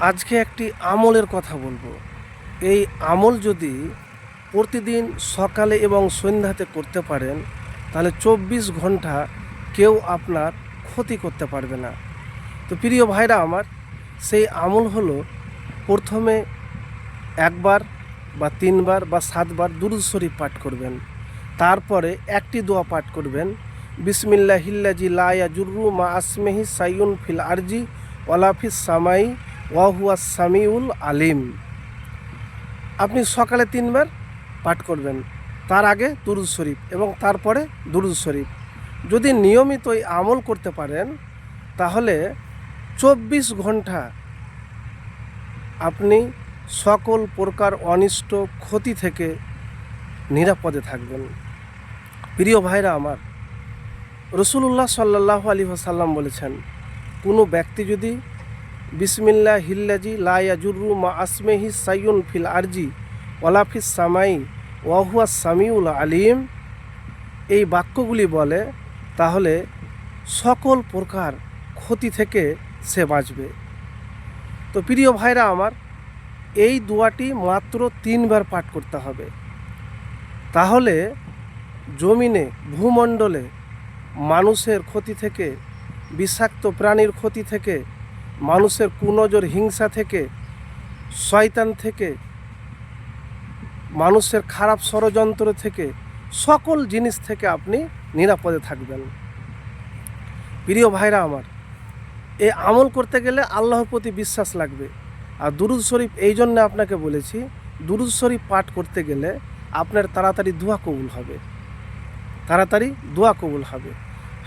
আজকে একটি আমলের কথা বলবো। এই আমল যদি প্রতিদিন সকালে এবং সন্ধ্যাতে করতে পারেন তাহলে 24 ঘন্টা কেউ আপনার ক্ষতি করতে পারবে না। তো প্রিয় ভাইরা আমার, সেই আমল হলো প্রথমে একবার বা 3 বার বা 7 বার দুরূদ শরীফ পাঠ করবেন। তারপরে একটি দোয়া পাঠ করবেন, বিসমিল্লাহিল্লাজি লা ইয়াজুররু মা আসমিহি সাইয়ুন ফিল আরজি ওয়ালা ফিস সামাই ওয়া হুয়াস সামিউল আলিম। আপনি সকালে 3 বার পাঠ করবেন, তার আগে দুরূদ শরীফ এবং তারপরে দুরূদ শরীফ। যদি নিয়মিত এই আমল করতে পারেন তাহলে 24 ঘন্টা আপনি সকল প্রকার অনিষ্ট ক্ষতি থেকে নিরাপদে থাকবেন। প্রিয় ভাইরা আমার, রাসূলুল্লাহ সাল্লাল্লাহু আলাইহি ওয়াসাল্লাম বলেছেন, কোনো ব্যক্তি যদি বিসমিল্লাহিল্লাজি লা ইয়াজুররু মা আসমিহি সাইয়ুন ফিল আরজি ওয়ালা ফিস সামাই ওয়া হুয়াস সামিউল আলিম এই বাক্যগুলি বলে তাহলে সকল প্রকার ক্ষতি থেকে সে বাঁচবে। তো প্রিয় ভাইরা আমার, এই দোয়াটি মাত্র 3 বার পাঠ করতে হবে। তাহলে জমিনে ভূমণ্ডলে মানুষের ক্ষতি থেকে, বিষাক্ত প্রাণীর ক্ষতি থেকে, মানুষের কুনজর হিংসা থেকে, শয়তান থেকে, মানুষের খারাপ ষড়যন্ত্র থেকে, সকল জিনিস থেকে আপনি নিরাপদে থাকবেন। প্রিয় ভাইরা আমার, এই আমল করতে গেলে আল্লাহর প্রতি বিশ্বাস লাগবে। আর দুরূদ শরীফ এই জন্য আপনাকে বলেছি, দুরূদ শরীফ পাঠ করতে গেলে আপনার তাড়াতাড়ি দোয়া কবুল হবে, তাড়াতাড়ি দোয়া কবুল হবে।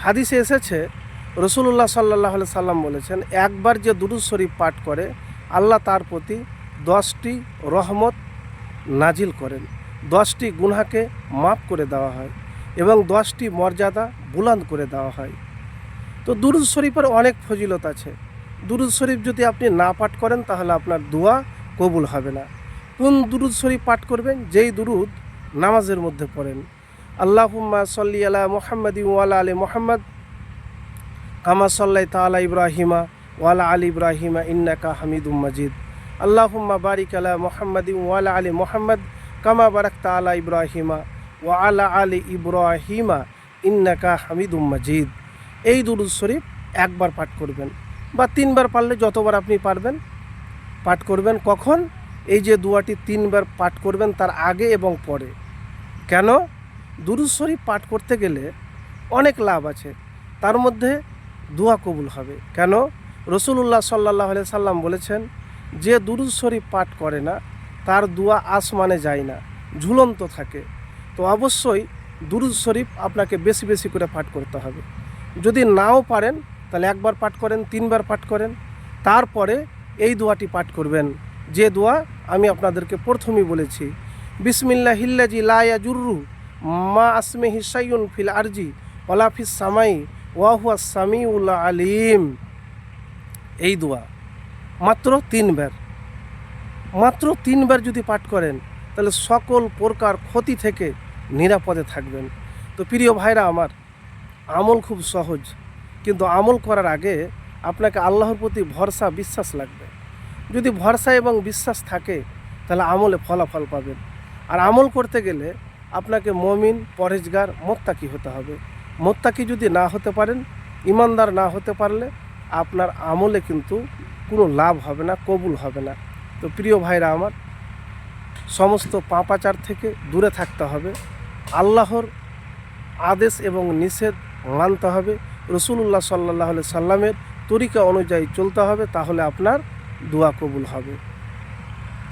হাদিসে এসেছে, রাসূলুল্লাহ সাল্লাল্লাহু আলাইহি সাল্লাম বলেছেন, একবার যে দুরূদ শরীফ পাঠ করে আল্লাহ তার প্রতি 10টি রহমত নাজিল করেন, 10টি গুনাহকে মাফ করে দেওয়া হয় এবং 10টি মর্যাদা বুলন্দ করে দেওয়া হয়। তো দুরূদ শরীফের অনেক ফজিলত আছে। দুরূদ শরীফ যদি আপনি না পাঠ করেন তাহলে আপনার দোয়া কবুল হবে না। কোন দুরূদ শরীফ পাঠ করবেন? যেই দুরূদ নামাজের মধ্যে পড়েন, আল্লাহুম্মা সাল্লি আলা মুহাম্মাদিন ওয়া আলা আলি মুহাম্মাদ কামা সাল্লাইতা আলা ইব্রাহিমা ওয়া আলা আলি ইব্রাহিমা ইন্নাকা হামিদুম মাজিদ। আল্লাহুম্মা বারিক আলা মুহাম্মাদিন ওয়া আলা আলি মুহাম্মাদ কামা বারাকতা আলা ইব্রাহিমা ওয়া আলা আলি ইব্রাহিমা ইন্নাকা হামিদুম মাজিদ। এই দুরূদ শরীফ একবার পাঠ করবেন বা 3 বার পারলে যতবার আপনি পারবেন পাঠ করবেন। কখন? এই যে দোয়াটি 3 বার পাঠ করবেন তার আগে এবং পরে। কেন? দুরূদ শরীফ পাঠ করতে গেলে অনেক লাভ আছে, তার মধ্যে দোয়া কবুল হবে। কেন? রাসূলুল্লাহ সাল্লাল্লাহু আলাইহি সাল্লাম বলেছেন, যে দুরূদ শরীফ পাঠ করে না তার দোয়া আসমানে যায় না, ঝুলন্ত থাকে। তো অবশ্যই দুরূদ শরীফ আপনাকে বেশি বেশি করে পাঠ করতে হবে। যদি নাও পারেন তাহলে একবার পাঠ করেন, 3 বার পাঠ করেন, তারপরে এই দোয়াটি পাঠ করবেন, যে দোয়া আমি আপনাদেরকে প্রথমেই বলেছি, বিসমিল্লাহিল্লাজি লা ইয়াজুররু মা আসমিহি সাইয়ুন ফিল আরজি ওয়ালা ফিস সামাই ওয়া হুয়াস সামিউল আলিম। এই দোয়া মাত্র 3 বার, মাত্র 3 বার যদি পাঠ করেন তাহলে সকল প্রকার ক্ষতি থেকে নিরাপদে থাকবেন। তো প্রিয় ভাইরা আমার, আমল খুব সহজ, কিন্তু আমল করার আগে আপনাকে আল্লাহর প্রতি ভরসা বিশ্বাস লাগবে। যদি ভরসা এবং বিশ্বাস থাকে তাহলে আমলে ফলাফল পাবেন। আর আমল করতে গেলে আপনাকে মুমিন, পরহেজগার, মুত্তাকি হতে হবে। মুত্তাকি যদি না হতে পারেন, ইমানদার না হতে পারলে আপনার আমলে কিন্তু কোনো লাভ হবে না, কবুল হবে না। তো প্রিয় ভাইরা আমার, সমস্ত পাপাচার থেকে দূরে থাকতে হবে, আল্লাহর আদেশ এবং নিষেধ মানতে হবে, রাসূলুল্লাহ সাল্লাল্লাহু আলাইহি সাল্লামের তরিকা অনুযায়ী চলতে হবে, তাহলে আপনার দোয়া কবুল হবে।